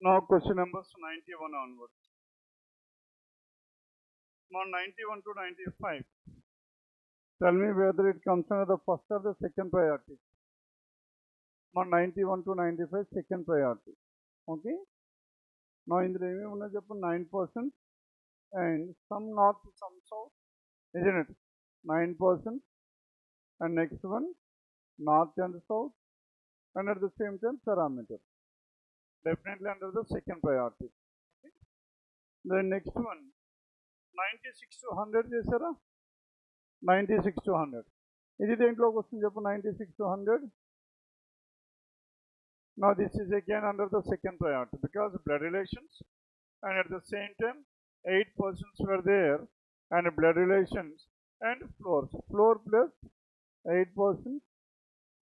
Now question numbers 91 onwards. Now 91 to 95. Tell me whether it comes under the first or the second priority. Now 91 to 95 second priority. Okay. Now in the review 9% and some north, some south, isn't it? 9% and next one north and south and at the same time parameter. Definitely under the second priority. Okay. The next one 96 to 100 chesara 96 to 100. Idi dentloki vastundi cheppu 96 to 100. Now this is again under the second priority because blood relations and at the same time 8 persons were there and blood relations and floors. Floor plus 8 persons,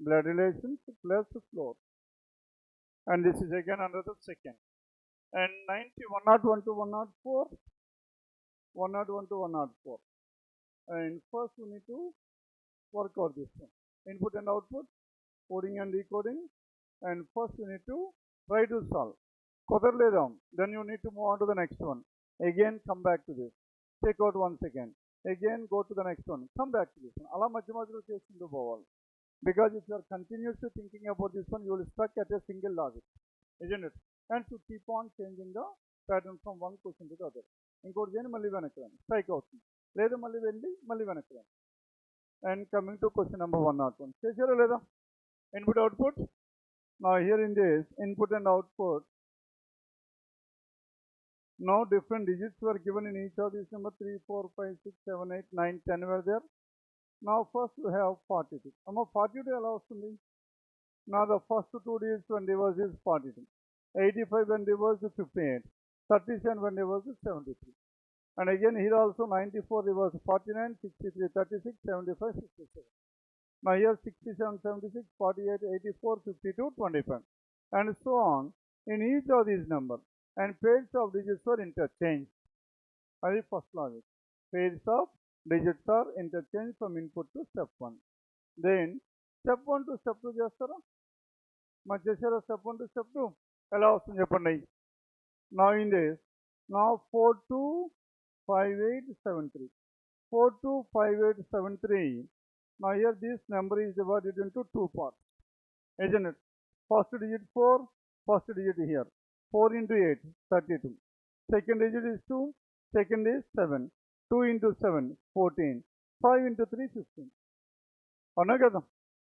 blood relations plus floor. And this is again under the second. And 101 to 104, 101 to 104. And first we need to work out this one. Input and output, coding and decoding. And first you need to try to solve. Then you need to move on to the next one. Again come back to this. Take out once again. Again go to the next one. Come back to this one. Ala madhya madhyalo chestundu povali. Because if you are continuously thinking about this one, you will stuck at a single logic, isn't it? And to keep on changing the pattern from one question to the other. Inkoti cheyandi malli venakku strike outundi. Leda malli velli malli venakku. And coming to question number 101. Chesara leda? Input output. Now here in this input and output, now different digits were given in each of these number 3, 4, 5, 6, 7, 8, 9, 10 were there. Now first we have 42. 42 allows to me. Now the first two digits when reversed is 42. 85 when reversed is 58. 37 when reversed is 73. And again here also 94 reversed 49, 63, 36, 75, 67. Now here 67, 76, 48, 84, 52, 25. And so on in each of these numbers. And pairs of digits were interchanged. That is first logic. Pairs of digits are interchanged from input to step 1. Then step 1 to step 2 chestara? Ma chesara step 1 to step 2? Ela vastundi cheppandi. Now in this, now 425873. 425873. Now here this number is divided into two parts, isn't it? First digit 4, first digit here. 4 into 8, 32. Second digit is 2, second is 7. 2 into 7, 14. 5 into 3, 15.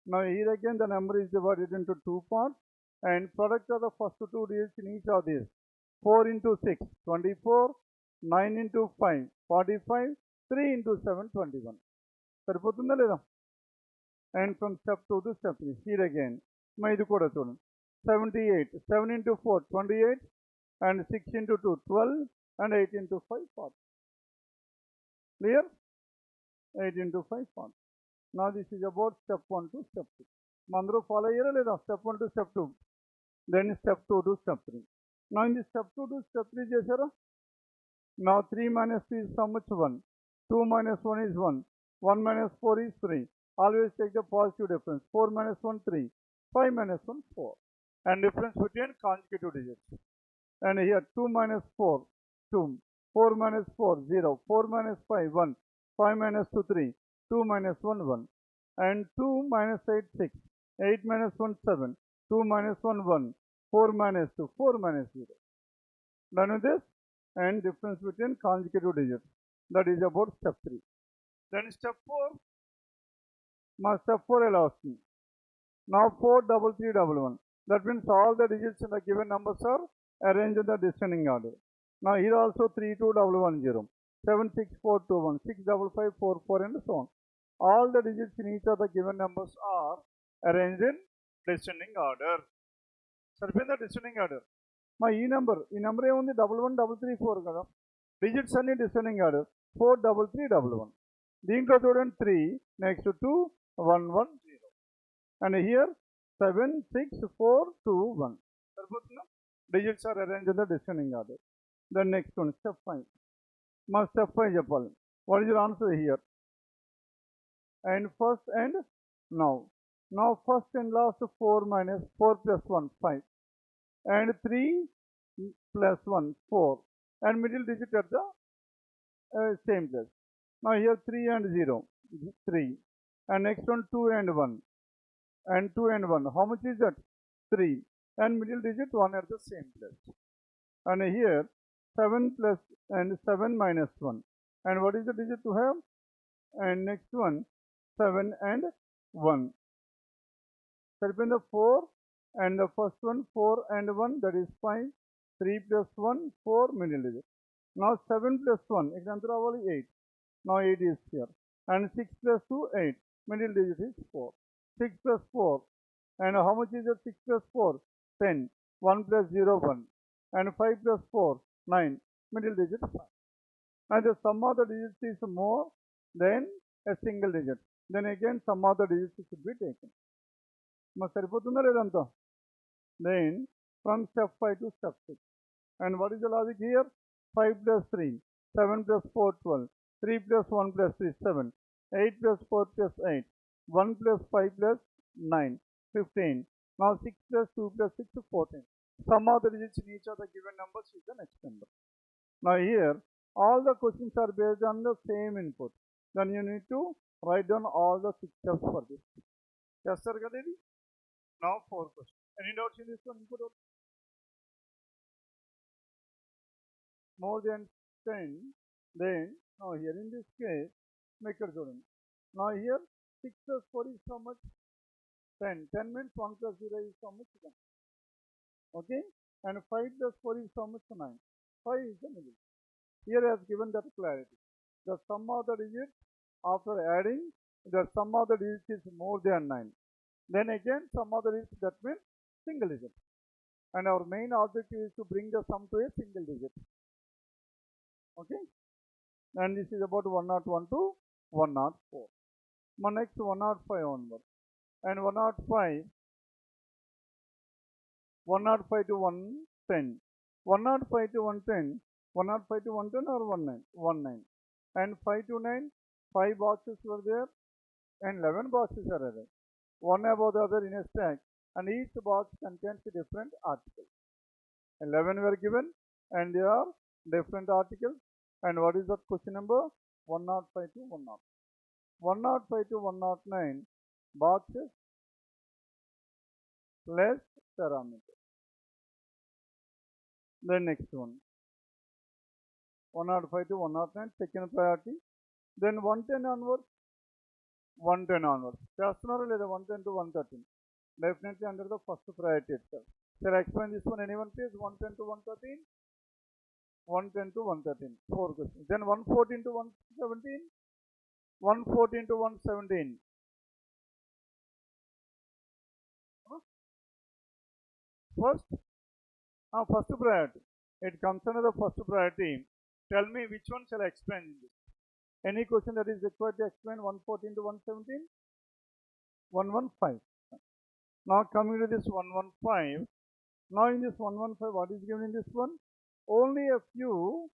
Now here again the number is divided into two parts and product of the first two digits in each of these. 4 into 6, 24. 9 into 5, 45. 3 into 7, 21. Saripotunda leda? And from step 2 to step 3. Here again. Ma idi kuda chudandi. 78. 7 into 4, 28. And 6 into 2, 12. And 8 into 5, 40. Clear? 8 into 5, 40. Now this is about step 1 to step 2. Mandru follow here leda? Step 1 to step 2. Then step 2 to step 3. Now in the step 2 to step 3 chesara? Now 3 minus 3 is how much? 1. 2 minus 1 is 1. 1 minus 4 is 3. Always take the positive difference. 4 minus 1, 3. 5 minus 1, 4. And difference between consecutive digits. And here 2 minus 4, 2. 4 minus 4, 0. 4 minus 5, 1. 5 minus 2, 3. 2 minus 1, 1. And 2 minus 8, 6. 8 minus 1, 7. 2 minus 1, 1. 4 minus 2, 4 minus 0. Done with this? And difference between consecutive digits. That is about step 3. Then step 4. Step 4 allows me. Now 4, 3, 3, 1. That means all the digits in the given numbers are arranged in the descending order. Now here also 3, 2, 1, 0. 7, 6, 4, 2, 1. 6, 5, 5, 4, 4 and so on. All the digits in each of the given numbers are arranged in descending order. Sarpin the descending order. ఈ number ఏముంది 11 3 4 కదా. Digits అన్ని descending order. 4 3 3 1. దీంట్లో చూడండి 3 next 2 1 1 0. And here 7 6 4 2 1. సరిపోతుందా? Digits are arranged in the descending order. Then next one step 5. మా step 5 చెప్పాలి. What is your answer here? And first and now. Now first and last 4 minus 4 plus 1 5. And 3 plus 1, 4. And middle digit at the same place. Now here 3 and 0, 3. And next one 2 and 1. And 2 and 1. How much is that? 3. And middle digit 1 at the same place. And here 7 plus and 7 minus 1. And what is the digit to have? And next one 7 and 1. So between the 4 and the first one 4 and 1, that is 5. 3 plus 1, 4, middle digit. Now 7 plus 1, example 8. Now 8 is here. And 6 plus 2, 8. Middle digit is 4. 6 plus 4. And how much is it? 6 plus 4? 10. 1 plus 0, 1. And 5 plus 4, 9. Middle digit 5. And the sum of the digits is more than a single digit. Then again sum of the digits should be taken. Then from step 5 to step 6. And what is the logic here? 5 plus 3, 7 plus 4, 12. 3 plus 1 plus 3, 7. 8 plus 4 plus 8. 1 plus 5 plus 9, 15. Now 6 plus 2 plus 6, 14. Sum of the digits in each of the given numbers is the next number. Now here, all the questions are based on the same input. Then you need to write down all the 6 steps for this. Yes, sir, Gadedi? Now 4 questions. Any doubts in this one? Input or more than 10, then now here in this case, make a student. Now here 6 plus 4 is how much? 10. 10 means 1 plus 0 is how much? 10. Okay? And 5 plus 4 is how much? 9. 5 is the middle. Here I have given that clarity. The sum of the digits after adding, the sum of the digits is more than 9. Then again sum of the digits, that means single digit. And our main objective is to bring the sum to a single digit. Okay? And this is about 101 to 104. Now next 105 onward. And 105 to 110. 105 to 110. 105 to 110 or 19? 19. And 5 to 9, 5 boxes were there and 11 boxes are there. One above the other in a stack, and each box contains a different article. 11 were given and they are different articles. And what is the question number? 105 to 109. 105 to 109 boxes less parameters. Then next one. 105 to 109, second priority. Then 110 onwards. 110 onwards. Customer లేదా 110 to 113. Definitely under the first priority itself. Shall I explain this one? Anyone please? 110 to 113. 110 to 113. 4 questions. Then 114 to 117. 114 to 117. First priority. It comes under the first priority. Tell me which one shall I explain in this? Any question that is required to explain 114 to 117? 115. Now coming to this 115. Now in this 115, what is given in this one? Only a few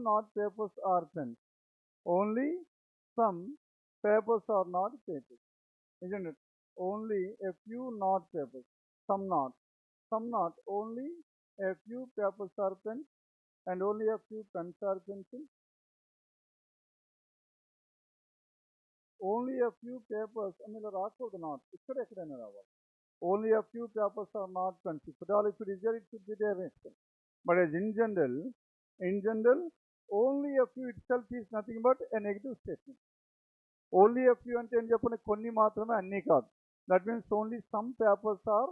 not papers are pens. Only some papers are not papers. Isn't it? Only a few not papers. Some not. Some not. Only a few papers are pens and only a few pens are pencils. Only a few papers, not. Only a few papers are not pens. If at all, if it is there, it should be there. But as in general, only a few itself is nothing but a negative statement. Only a few ante em cheppane konni maatrame anni kaadu. That means only some papers are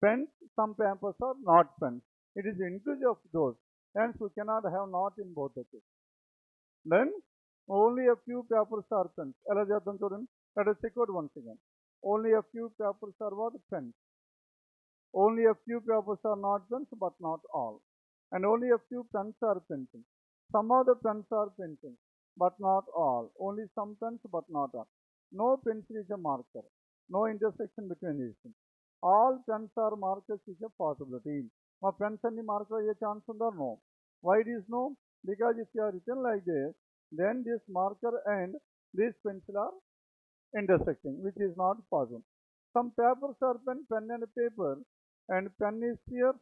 pens, some papers are not pens. It is inclusive of those. Hence, we cannot have not in both the cases. Then, only a few papers are pens. Ela cheddam chudandi. Let us check out once again. Only a few papers are what? Pens. Only a few papers are not pens, but not all. And only a few pens are pencils. Some of the pens are pencils, but not all. Only some pens, but not all. No pencil is a marker. No intersection between these things. All pens are markers is a possibility. Now, pens and the marker a chance or no? Why it is no? Because if you are written like this, then this marker and this pencil are intersecting, which is not possible. Some papers are pen and paper, and pen is here,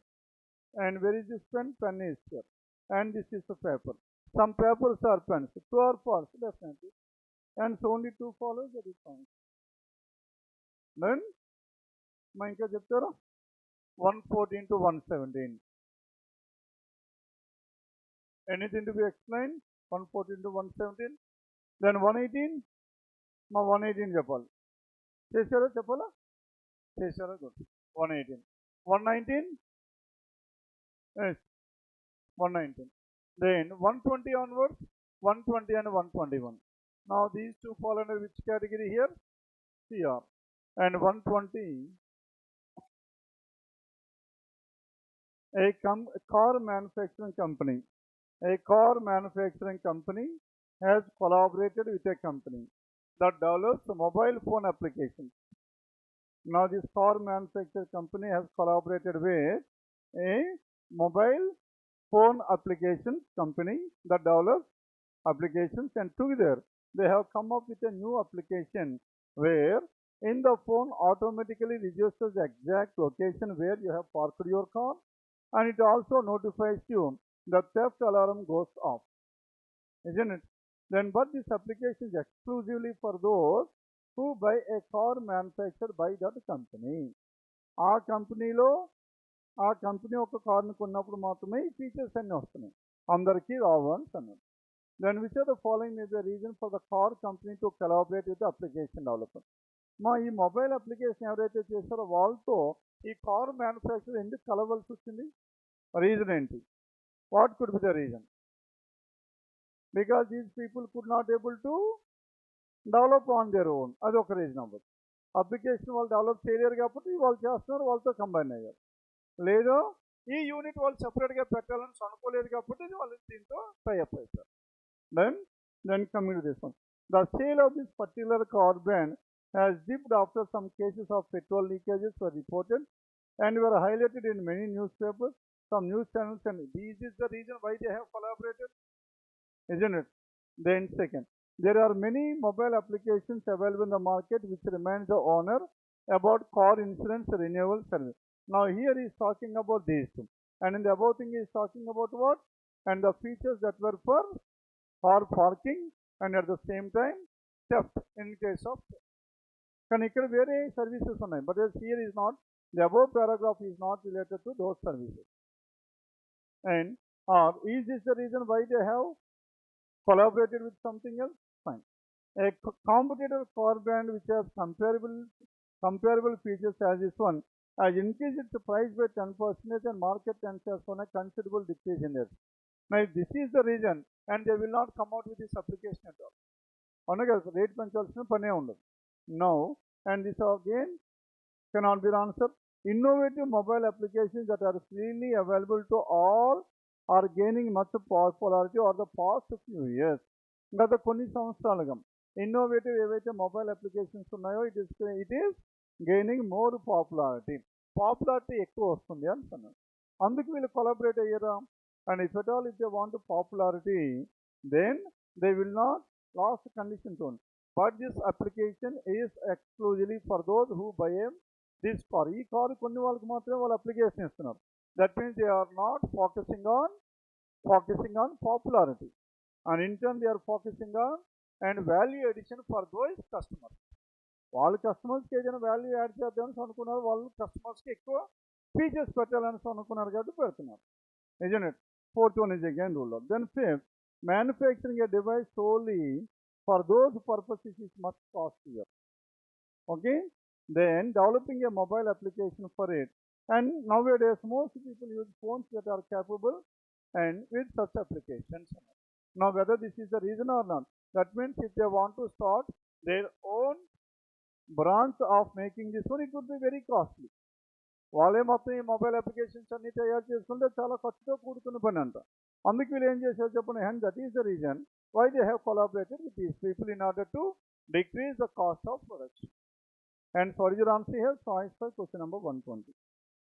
And where is this pen? Pen is here. And this is the paper. Some papers are pens. Two are false, definitely. And so only two follows, that is fine. Then, మా ఇంకా చెప్తారా 114 to 117. Anything to be explained? 114 to 117. Then 118, మా 118 చెప్పాలి. చేశారా చెప్పాలా? చేశారా? Good. 118. 119? Yes. 119. Then 120 onwards, 120 and 121. Now these two fall under which category here? CR. And 120, a car manufacturing company. A car manufacturing company has collaborated with a company that develops mobile phone applications. Now this car manufacturing company has collaborated with a mobile phone applications company that develops applications, and together they have come up with a new application where in the phone automatically registers the exact location where you have parked your car, and it also notifies you the theft alarm goes off, isn't it? Then but this application is exclusively for those who buy a car manufactured by that company. ఆ company ఒక కార్ని కొన్నప్పుడు మాత్రమే ఈ features అన్నీ వస్తున్నాయి, అందరికీ రావు అని అన్నాడు. Then which are the following may be a reason for the car company to collaborate with the application developer? మా ఈ మొబైల్ అప్లికేషన్ ఎవరైతే చేస్తారో వాళ్ళతో ఈ కార్ మ్యానుఫ్యాక్చర్ ఎందుకు కలవాల్సి వచ్చింది? రీజన్ ఏంటి? What could be the reason? Because these people could not able to develop on their own. అది ఒక రీజన్ అవ్వచ్చు. అప్లికేషన్ వాళ్ళు డెవలప్ చేయలేరు కాబట్టి వాళ్ళు చేస్తున్నారు, వాళ్ళతో కంబైన్ అయ్యారు. లేదా ఈ యూనిట్ వాళ్ళు సపరేట్గా పెట్టాలని అనుకోలేదు కాబట్టి వాళ్ళు దీంతో టైఅప్ అవుతారు. Then coming to this one, the sale of this particular car brand has dipped after some cases of petrol leakages were reported and were highlighted in many newspapers, some news channels, and this is the reason why they have collaborated, isn't it? Then second, there are many mobile applications available in the market which remind the owner about car insurance renewal service. Now here he is talking about these two, and in the above thing he is talking about what? And the features that were for car parking and at the same time theft in case of theft. కానీ ఇక్కడ వేరే services ఉన్నాయి, but here is not, the above paragraph is not related to those services. And is this the reason why they have collaborated with something else? Fine. A competitor car brand which has comparable features as this one has increased its price by 10% and market trends has shown a considerable decrease in it. Now if this is the reason, and they will not come out with this application at all. అనగా rate పెంచాల్సిన పనే ఉండదు. Now, and this again cannot be answered. Innovative mobile applications that are freely available to all are gaining much popularity over the past few years. గత కొన్ని సంవత్సరాలుగా innovative ఏవైతే mobile applications ఉన్నాయో it is gaining more popularity ఎక్కువ వస్తుంది అంటున్నాను. అందుకు వీళ్ళు కొలాబరేట్ అయ్యారా? And if at all if they want popularity, then they will not last condition tone. But this application is exclusively for those who buy this car. ఈ car కొన్ని వాళ్ళకి మాత్రమే వాళ్ళు అప్లికేషన్ ఇస్తున్నారు. That means they are not focusing on popularity, and in turn they are focusing on and value addition for those customers. వాళ్ళ కస్టమర్స్కి ఏదైనా value add చేద్దామని అనుకున్నారు, వాళ్ళు కస్టమర్స్కి ఎక్కువ ఫీచర్స్ పెట్టాలని అనుకున్నారు కాబట్టి పెడుతున్నారు, isn't it? Fourth one is again rule of. Then fifth, manufacturing a device solely for those purposes is much costlier. Okay? Then developing a mobile application for it. And nowadays most people use phones that are capable and with such applications. Now whether this is the reason or not, that means if they want to start their own branch of making this one, it would be very costly. వాళ్ళే మొత్తం ఈ mobile applications అన్ని తయారు చేసుకుంటే చాలా ఖర్చుతో కూడుకున్న పని అంట. అందుకు వీళ్ళు ఏం చేశారు చెప్పండి? And that is the reason why they have collaborated with these people in order to decrease the cost of production. And for your answer here choice for question number 120.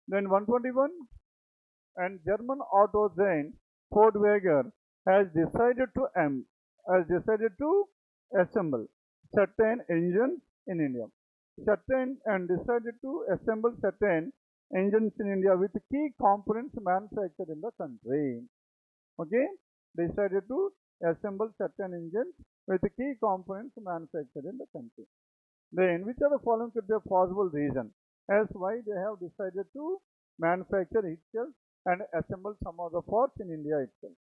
Then 121, and German auto giant Volkswagen has decided to assemble certain engines in India. Decided to assemble certain engines in India with key components manufactured in the country. Okay, decided to assemble certain engines with key components manufactured in the country. Then, which of the following could be a possible reason as why they have decided to manufacture itself and assemble some of the parts in India itself?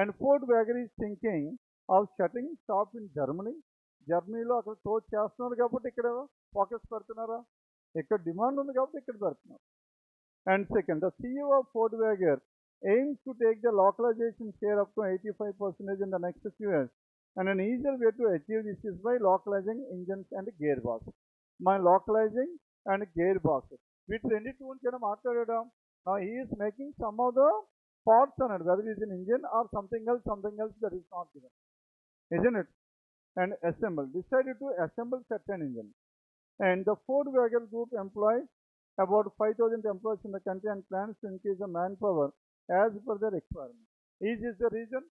And Ford Wagon is thinking of shutting shop in Germany. జర్మనీలో అక్కడ close చేస్తున్నారు కాబట్టి ఇక్కడ focus పెడుతున్నారా? ఇక్కడ demand ఉంది కాబట్టి ఇక్కడ పెడుతున్నారు. And second, the CEO of Ford Wagon aims to take the localization share up to 85% in the next few years. And an easier way to achieve this is by localizing engines and gearbox. My localizing and gearbox. With 22 maatladam. Now he is making some of the parts on it, whether it is an engine or something else that is not given. Isn't it? And assemble. Decided to assemble certain engine. And the Ford Wagon Group employs about 5,000 employees in the country and plans to increase the manpower as per their requirement. Is this the reason?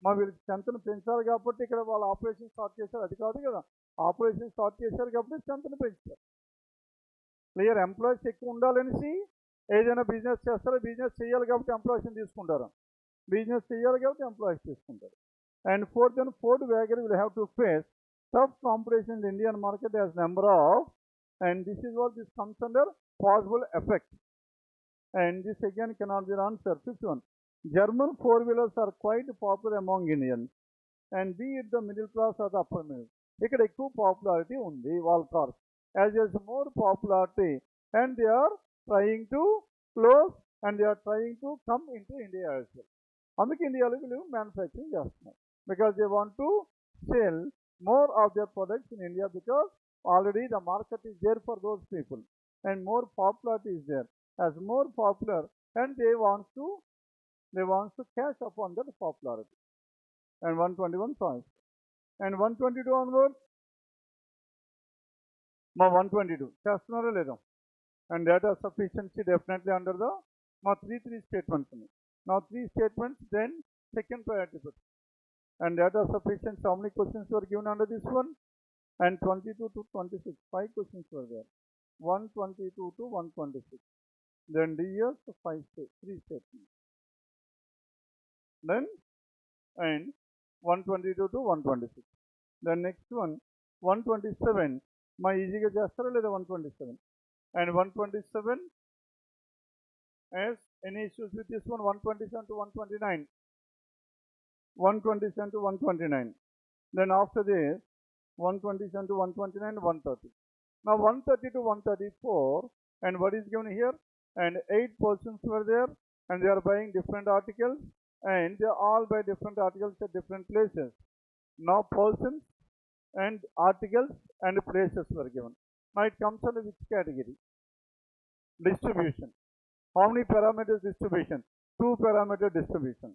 మా వీళ్ళకి స్ట్రెంత్ను పెంచాలి కాబట్టి ఇక్కడ వాళ్ళు operation start చేశారు. అది కాదు కదా, ఆపరేషన్ స్టార్ట్ చేశారు కాబట్టి స్ట్రెంత్ను పెంచారు. క్లియర్, ఎంప్లాయీస్ ఎక్కువ ఉండాలనేసి ఏదైనా బిజినెస్ చేస్తారో, బిజినెస్ చేయాలి కాబట్టి ఎంప్లాయీస్ని తీసుకుంటారు, బిజినెస్ చేయాలి కాబట్టి ఎంప్లాయీస్ తీసుకుంటారు. And fourth, then Ford Wagon will have to face tough competition in the Indian market as number of, and this is what this comes under possible effect. And this again cannot be answered. Fifth one, German four-wheelers are quite popular among Indians, and be it the middle class or the upper middle. ఇక్కడ ఎక్కువ popularity ఉంది వాళ్ళ cars. As there is more popularity and they are trying to close and they are trying to come into India as well. అందుకే ఇండియాలో వీళ్ళు manufacturing చేస్తున్నారు. Because they want to sell more of their products in India because already the market is there for those people and more popularity is there. As more popular and they want to cash upon that popularity. And 121 points. And 122 onwards, 122 చేస్తున్నారో లేదో. And data sufficiency definitely under the three statements. Now 3 statements, then second priority. And data sufficiency, how many questions were given under this one? And 22 to 26, 5 questions were there. 122 to 126. Then DS, 3 statements. Then, and 122 to 126. The next one, 127, my easy ga chestara leda 127. And 127, as any issues with this one, 127 to 129. 127 to 129. Then after this, 127 to 129, 130. Now 130 to 134, and what is given here? And 8 persons were there, and they are buying different articles, and they all buy different articles at different places. Now persons and articles and places were given. Now it comes under which category? Distribution. How many parameters distribution? 2 parameter distribution.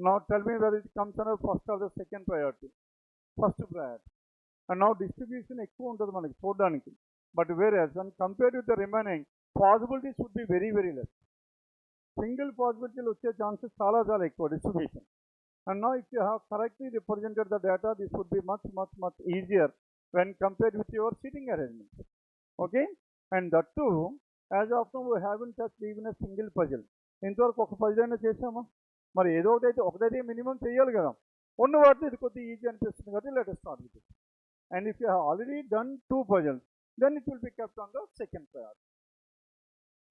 Now tell me whether it comes under first or the second priority. First priority. And now distribution ఎక్కువ ఉంటుంది మనకి చూడడానికి. But whereas when compared with the remaining, possibilities would be very, very less. Single possibility వచ్చే chances చాలా ఎక్కువ distribution. And now if you have correctly represented the data, this would be much, much, much easier when compared with your seating arrangement. Okay? And that too, as of now we haven't touched even a single puzzle. ఇంతవరకు ఒక puzzle అయినా చేసామా? మరి ఏదో ఒకటైతే minimum చేయాలి కదా. ఉన్న వాటిని ఇది కొద్దిగా ఈజీ అనిపిస్తుంది కాబట్టి let us start with it. And if you have already done 2 puzzles, then it will be kept on the second priority.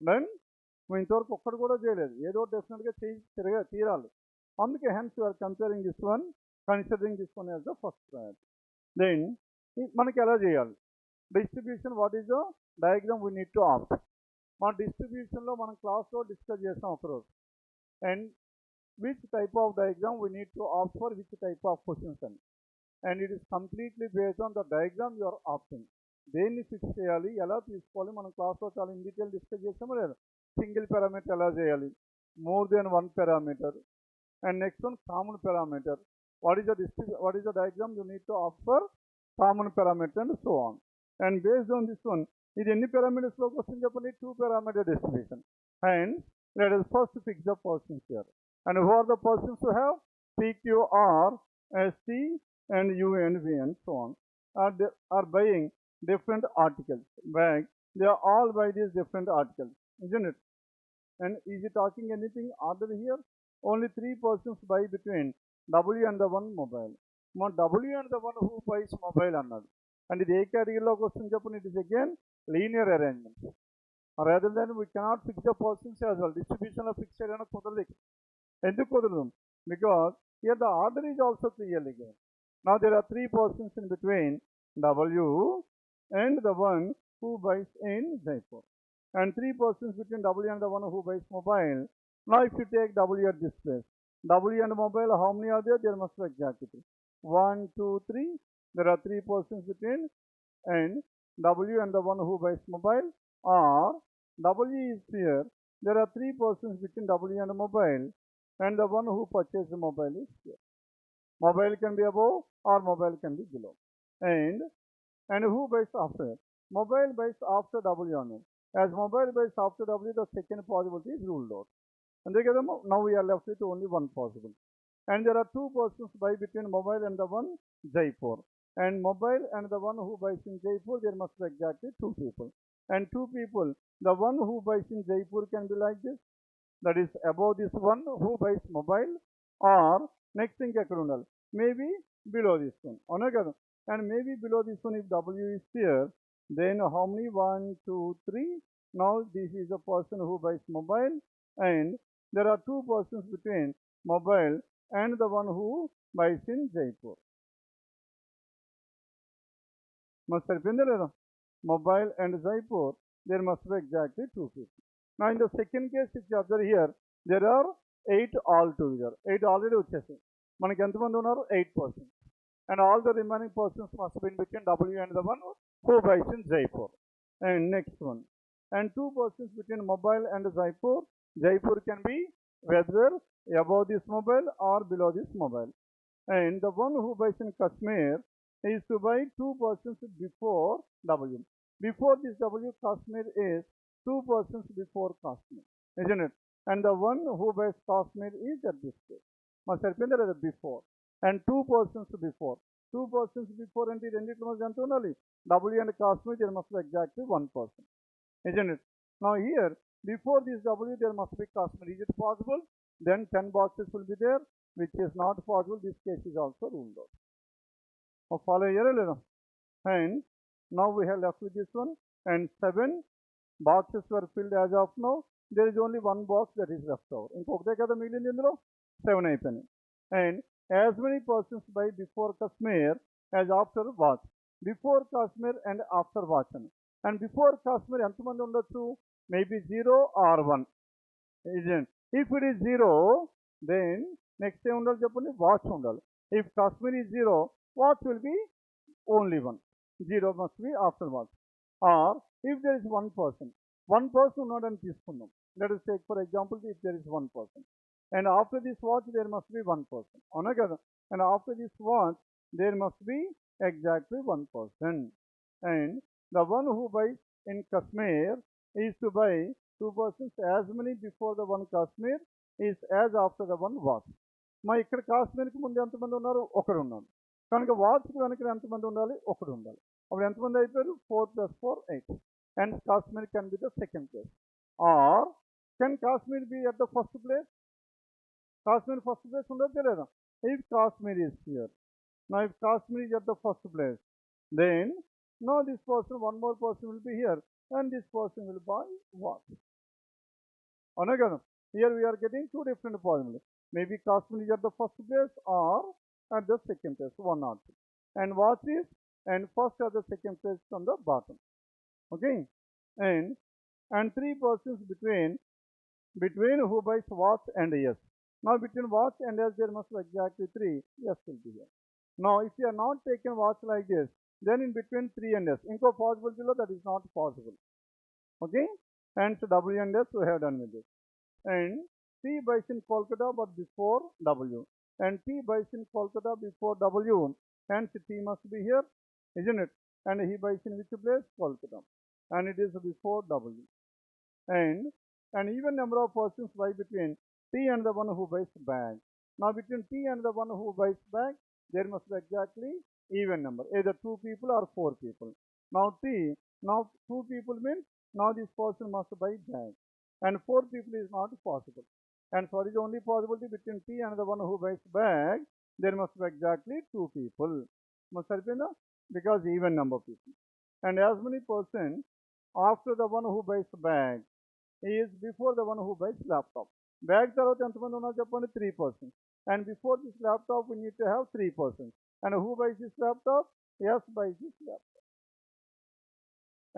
Then మేము ఇంతవరకు ఒక్కడు కూడా చేయలేదు, ఏదో డెఫినెట్గా తీరాలి. అందుకే hence you are considering this one as the first priority. Then మనకి ఎలా చేయాలి? Distribution, what is the diagram we need to opt? మన డిస్ట్రిబ్యూషన్లో మనం క్లాస్లో డిస్కస్ చేస్తాం ఒకరోజు. And which type of diagram we need to opt for which type of questions అని. And it is completely based on the diagram you are opting. దేన్ని fix చేయాలి, ఎలా తీసుకోవాలి, మనం క్లాస్లో చాలా ఇన్ డీటెయిల్ డిస్కస్ చేస్తామో లేదా. సింగిల్ పారామీటర్ ఎలా చేయాలి, more than 1 parameter, and next one common parameter. What is the diagram you need to opt for common parameter and so on. And based on this one, ఇది ఎన్ని parameters లోకి వస్తుంది చెప్పండి? 2 parameter distribution. And let us first fix the persons here. And who are the persons who have PQ, R, ST, and U and V and so on are buying different articles. They are all buy these different articles. isn't it? And is it talking anything other here? Only three persons buy between W and the one mobile. Now W and the one who buys mobile అన్నాడు. And ఇది ఏ కేటగిరీలోకి వస్తుంది చెప్పండి? It is again linear arrangement. Rather than we cannot fix the persons as well. Distribution of fixed అయినా కుదరదు. ఎందుకు కుదరదు? Because here the order is also clearly given. Now there are three persons in between W and the one who buys in Jaipur. And three persons between W and the one who buys mobile. Now if you take W at this place, W and mobile, how many are there? There must be exactly three. 1, 2, 3. There are three persons between and W and the one who buys mobile, or W is here. There are three persons between W and mobile, and the one who purchased the mobile is here. Mobile can be above or mobile can be below. And who buys after? Mobile buys after W on it. As mobile buys after W, the second possibility is ruled out. And now we are left with only one possible. And there are two persons buy between mobile and the one Jaipur. And mobile and the one who buys in Jaipur, there must be exactly two people. And two people, the one who buys in Jaipur can be like this. That is above this one who buys mobile, or next thing maybe below this one. And maybe below this one, if W is here, then how many? 1, 2, 3. Now this is a person who buys mobile, and there are two persons between mobile and the one who buys in Jaipur. Must have been there. Mobile and Jaipur, there must be exactly two people. Now in the second case, if you observe here, there are 8 altogether. 8 already వచ్చేసాయి. మనకి ఎంతమంది ఉన్నారు? 8 persons. And all the remaining persons must be in between W and the one who buys in Jaipur. And next one. And two persons between mobile and Jaipur. Jaipur can be whether above this mobile or below this mobile. And the one who buys in Kashmir is to buy two persons before W. Before this W, Kashmir is two persons before Kashmir, isn't it? And the one who buys Kashmir is at this stage. Must have been there before. And two persons before. Two persons before and W and Kashmir, there must be exactly one person, isn't it? Now here, before this W, there must be Kashmir. Is it possible? Then 10 boxes will be there, which is not possible. This case is also ruled out. Now follow here, and now we have left with this one, and 7 boxes were filled as of now. There is only one box that is left over. ఇంకొకటే కదా మిగిలింది ఇందులో 7 అయిపోయినాయి. And as many persons buy before Kashmir as after watch. Before Kashmir and after watch. And before Kashmir ఎంతమంది ఉండొచ్చు? Maybe 0 or 1. Isn't? If it is 0, then next day ఉండాలి చెప్పండి, watch ఉండాలి. If Kashmir is 0, watch will be only 1. 0 must be after watch. Or if there is one person ఉన్నాడని తీసుకుందాం. Let us take for example, if there is one person. And after this watch, there must be one person. అవునా కదా? And after this watch, there must be exactly one person. And the one who buys in Kashmir is to buy two persons. As many before the one Kashmir is as after the one watch. మా ఇక్కడ కాశ్మీర్కి ముందు ఎంతమంది ఉన్నారు? ఒకడు ఉన్నాడు. కనుక వాచ్కి వెనక ఎంతమంది ఉండాలి? ఒకడు ఉండాలి. అప్పుడు ఎంతమంది అయిపోయారు? 4 + 4 8. And Kashmir can be the second place. Or can Kashmir be at the first place? Kashmir first place ఉండదు లేదా? If Kashmir is here. Now if Kashmir is at the first place, then now this person, one more person will be here, and this person will buy what? అవునా కదా? Here we are getting two different formulas. Maybe Kashmir is at the first place or at the second place, one or two. And what is? And first or the second place from the bottom. Okay? And three persons between who buys watch and yes. Now between watch and yes, there must be exactly 3. Yes will be here. Now if you are not taken watch like this, then in between 3 and s, inko possibility lo that is not possible. Okay? And so W and S we have done with this. And P buys in Kolkata but before W. And P buys in Kolkata before W. Hence T must be here, isn't it? And he buys in which place? Kolkata. And it is before W. And even number of persons buy between T and the one who buys bag. Now between T and the one who buys bag, there must be exactly even number, either 2 people or 4 people. Now T, now 2 people means Now this person must buy bag. And 4 people is not possible. And what is the only possibility between P and the one who buys bag? There must be exactly 2 people. Must have been because even number of people. And as many persons after the one who buys bag is before the one who buys laptop. Bag tarvata entamandi unnaru cheppandi 3 persons. And before this laptop we need to have 3 persons. And who buys this laptop? S buys this laptop.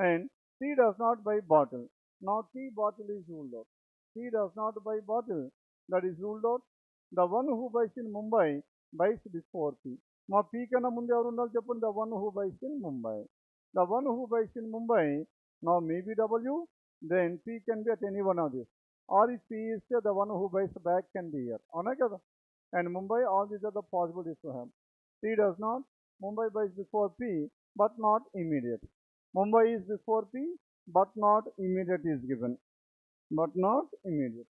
And T does not buy bottle. Now T bottle is ruled out. T does not buy bottle. That is ruled out. The one who buys in Mumbai buys before P. Now P kana mundu evaru undali cheppandi, the one who buys in Mumbai. The one who buys in Mumbai now maybe W, then P can be at any one of these. Or if P is here, the one who buys the bag can be here. Avuna kada? And Mumbai, all these are the possibilities to have. T does not. Mumbai buys before P, but not immediate. Mumbai is before P, but not immediate is given. But not immediate.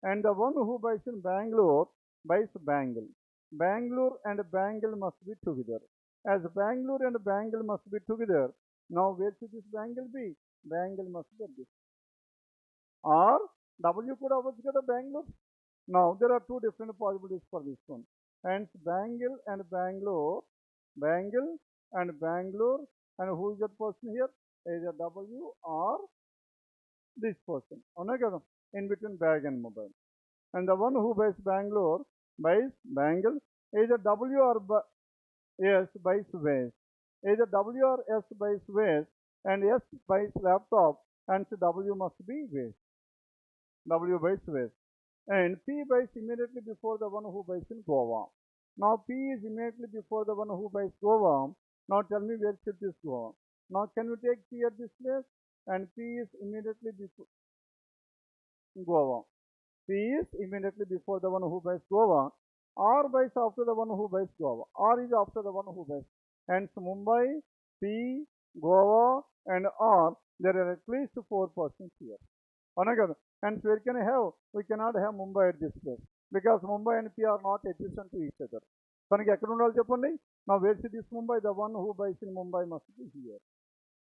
And the one who buys in Bangalore buys Bangle. Bangalore and Bangle must be together. As Bangalore and Bangle must be together, now where should this Bangle be? Bangle must be this. Or W could have got a Bangalore. Now there are 2 different possibilities for this one. Hence Bangle and Bangalore, Bangle and Bangalore, and who is that person here? Either W or this person. In between bag and mobile. And the one who buys Bangalore buys Bangle. Either W or S buys vase. Either W or S buys vase, and S buys laptop, and so W must be vase. W buys vase. And P buys immediately before the one who buys in Goa. Now P is immediately before the one who buys Goa. Now tell me where should this go? Now can we take P at this place? And P is immediately before Goa. P is immediately before the one who buys Goa. R buys after the one who buys Goa. R is after the one who buys. Hence Mumbai, P, Goa and R. There are at least 4 persons here. Hence where can I have? We cannot have Mumbai at this place. Because Mumbai and P are not adjacent to each other. Now where is this Mumbai? The one who buys in Mumbai must be here.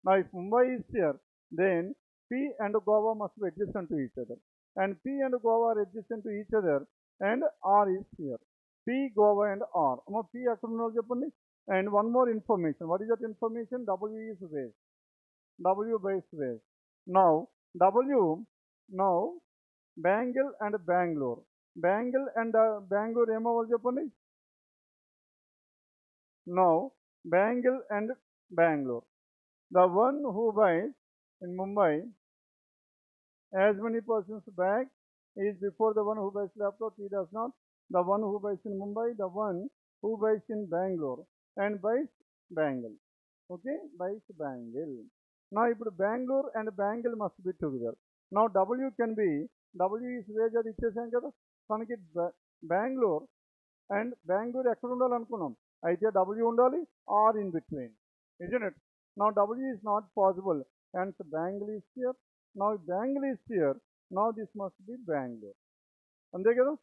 Now if Mumbai is here, then P and Goa must be adjacent to each other. And P and Goa are adjacent to each other, and R is here. P, Goa and R. Now P and one more information. What is that information? W is waste. W buys waste. Now W, now Bangle and Bangalore. Bangle and Bangalore ఏమవ్వాలి చెప్పండి? Now Bangle and Bangalore. The one who buys in Mumbai, as many persons bag is before the one who buys laptop. He does not. The one who buys in Mumbai, the one who buys in Bangalore and buys Bangle. Okay, buys Bangle. Now if Bangalore and Bangle must be together. Now W can be, W is wage అది ఇచ్చేసాం కదా, మనకి Bangalore and Bangalore ఎక్కడ ఉండాలి అనుకున్నాం, అయితే W ఉండాలి or in between, isn't it? Now W is not possible, hence Bangle is here. Now if Bangle is here, now this must be Bangalore. అంతే కదా.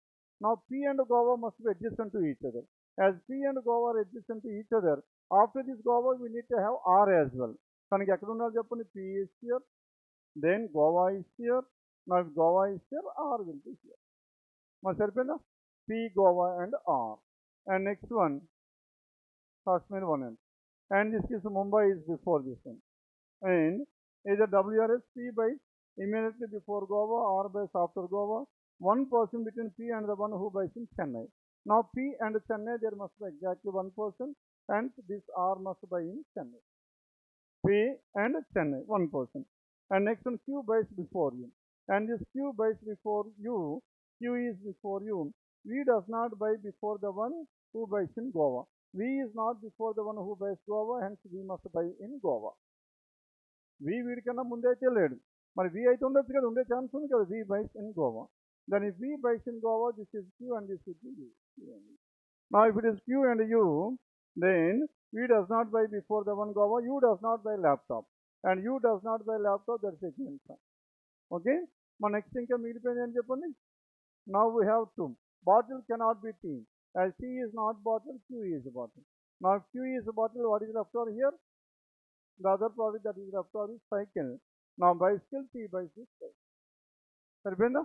Now P and Goa must be adjacent to each other. As P and Goa are adjacent to each other, after this Goa we need to have R as well. మనకి ఎక్కడ ఉండాలి చెప్పండి? P is here, then Goa is here. Now if Goa is here, R will be here. మరి సరిపోయిందా? P, Goa and R. And next one, Kashmir one end. And this is Mumbai is before this one. And either WRS P buys immediately before Goa, R buys after Goa. One person between P and the one who buys in Chennai. Now P and Chennai, there must be exactly one person, and this R must buy in Chennai. P and Chennai, one person. And next one, Q buys before you. And this Q buys before you. Q is before you. V does not buy before the one who buys in Goa. V is not before the one who buys Goa, hence V must buy in Goa. V వీడికన్నా ముందే అయితే లేడు, మరి V అయితే ఉండొచ్చు కదా, ఉండే chance ఉంది కదా. V buys in Goa. Then if V buys in Goa, this is Q and this is U. Now if it is Q and U, then V does not buy before the one Goa. U does not buy laptop, and U does not buy laptop. That's a given sign. Okay. My next thing can be చెప్పండి. Now we have 2. Bottle cannot be T, as T is not bottle, Q is bottle. Now if Q is bottle, what is left over here? The other product that is left over is cycle. Now bicycle, T bicycle. సరిపోయిందా?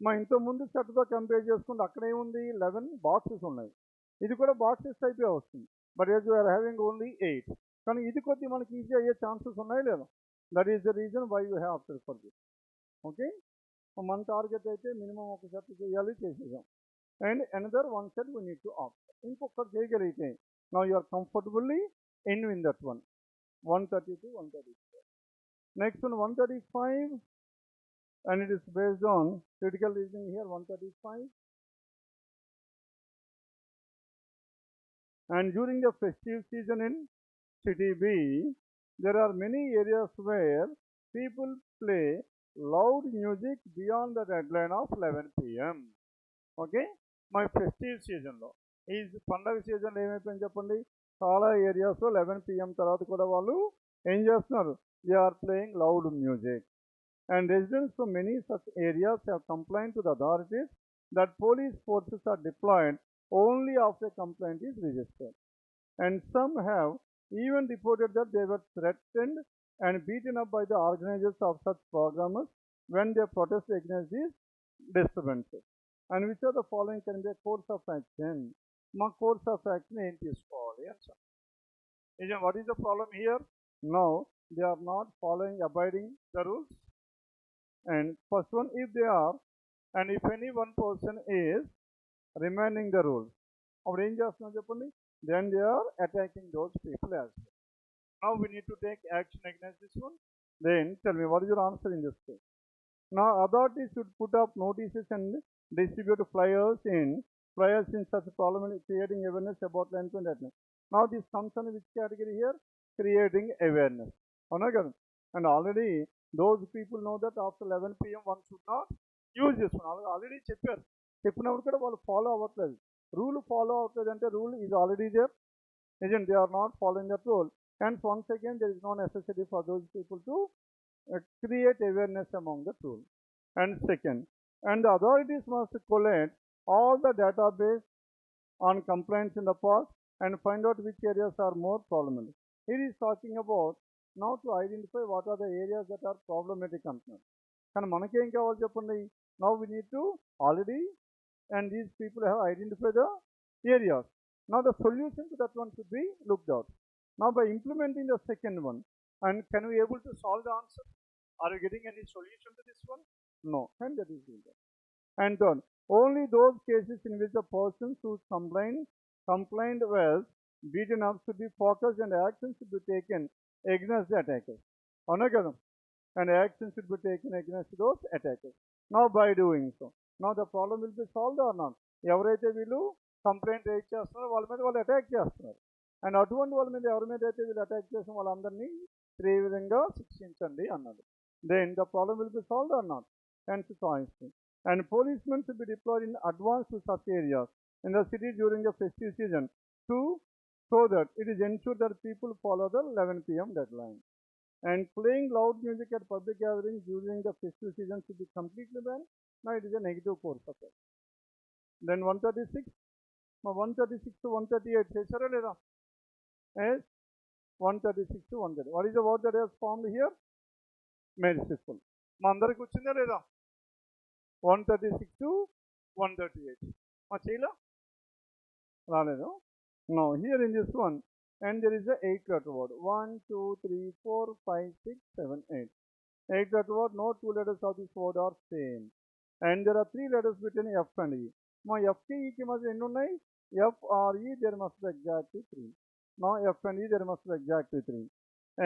మా ఇంతకుముందు సెట్తో compare చేసుకుంటే అక్కడ ఏముంది 11 boxes ఉన్నాయి, ఇది కూడా boxes టైపే వస్తుంది. But as you're having only 8, కానీ ఇది కొద్ది మనకి ఈజీ అయ్యే ఛాన్సెస్ ఉన్నాయి లేదా? That is the reason why you have opted for this. Okay, మన టార్గెట్ అయితే మినిమం ఒక సెట్ చేయాలి, చేసేసాం. And another one set we need to opt. ఇంకొకటి చేయగలిగితే now you are comfortably in that one. 132, 134. Next one 135, and it is based on critical reasoning here. 135. And during the festive season in city B, there are many areas where people play loud music beyond the deadline of 11 p.m. Okay, my festive season లో ఈ పండగ season ఏమైపోయింది చెప్పండి, చాలా ఏరియాస్లో 11 p.m. తర్వాత కూడా వాళ్ళు ఏం చేస్తున్నారు, they are playing loud music. And residents from many such areas have complained to the authorities that police forces are deployed only after a complaint is registered. And some have even reported that they were threatened and beaten up by the organizers of such programs when they protest against these disturbances. And which are the following can be a course of action? My course of action ain't తీసుకోవాలి. What is the problem here? Now they are not abiding the rules. And first one, if they are, and if any one person is remaining the rules, then they are attacking those people as well. Now we need to take action against this one. Then tell me, what is your answer in this case? Now authorities should put up notices and distribute flyers in such a problem, creating awareness about land and that. Now this comes under which category here? Creating awareness. And already those people know that after 11 p.m. one should not use this one. Already చెప్పినప్పుడు కూడా వాళ్ళు follow అవ్వట్లేదు, rule follow అవ్వట్లేదు అంటే rule is already there, isn't they are not following that rule. And once again there is no necessity for those people to create awareness among the rule. And second, and the authorities must collect all the database on complaints in the past and find out which areas are more problematic. It is talking about now to identify what are the areas that are problematic అంటున్నారు. కానీ మనకేం కావాలి చెప్పండి, now we need to already, and these people have identified the areas. Now the solution to that one should be looked out. Now by implementing the second one, and can we able to solve the answer? Are you getting any solution to this one? No, and that is doing that. And third, only those cases in which the persons who complained was beaten up should be focused and action should be taken against the attackers. And action should be taken against those attackers. Now by doing so, now the problem will be solved or not? ఎవరైతే వీళ్ళు complaint raise చేస్తున్నారో వాళ్ళ మీద వాళ్ళు attack చేస్తున్నారు, and అటువంటి వాళ్ళ మీద ఎవరి మీద అయితే వీళ్ళు అటాక్ చేసిన వాళ్ళందరినీ తీవ్రంగా శిక్షించండి అన్నది. Then the problem will be solved or not? Hence choice. And policemen should be deployed in advance to such areas in the city during the festive season so that it is ensured that people follow the 11 p.m. deadline. And playing loud music at public gatherings during the festive season should be completely banned. Now it is a negative course of action. Then 136, 136 to 138 చేశారా లేదా? Yes, 136 to 130. What is the word that has formed here? Merciful. మా అందరికి వచ్చిందా లేదా? 136 to 138 మా చేయలా రాలేదు. No, here in this one, and there is a 8-letter word. 1, 2, 3, 4, 5, 6, 7, 8. 8-letter word, no 2 letters of this word are same. And there are 3 letters between F and E. My F ki E ki must end unnai. F or E there must be exactly 3. Now F and E there must be exactly 3.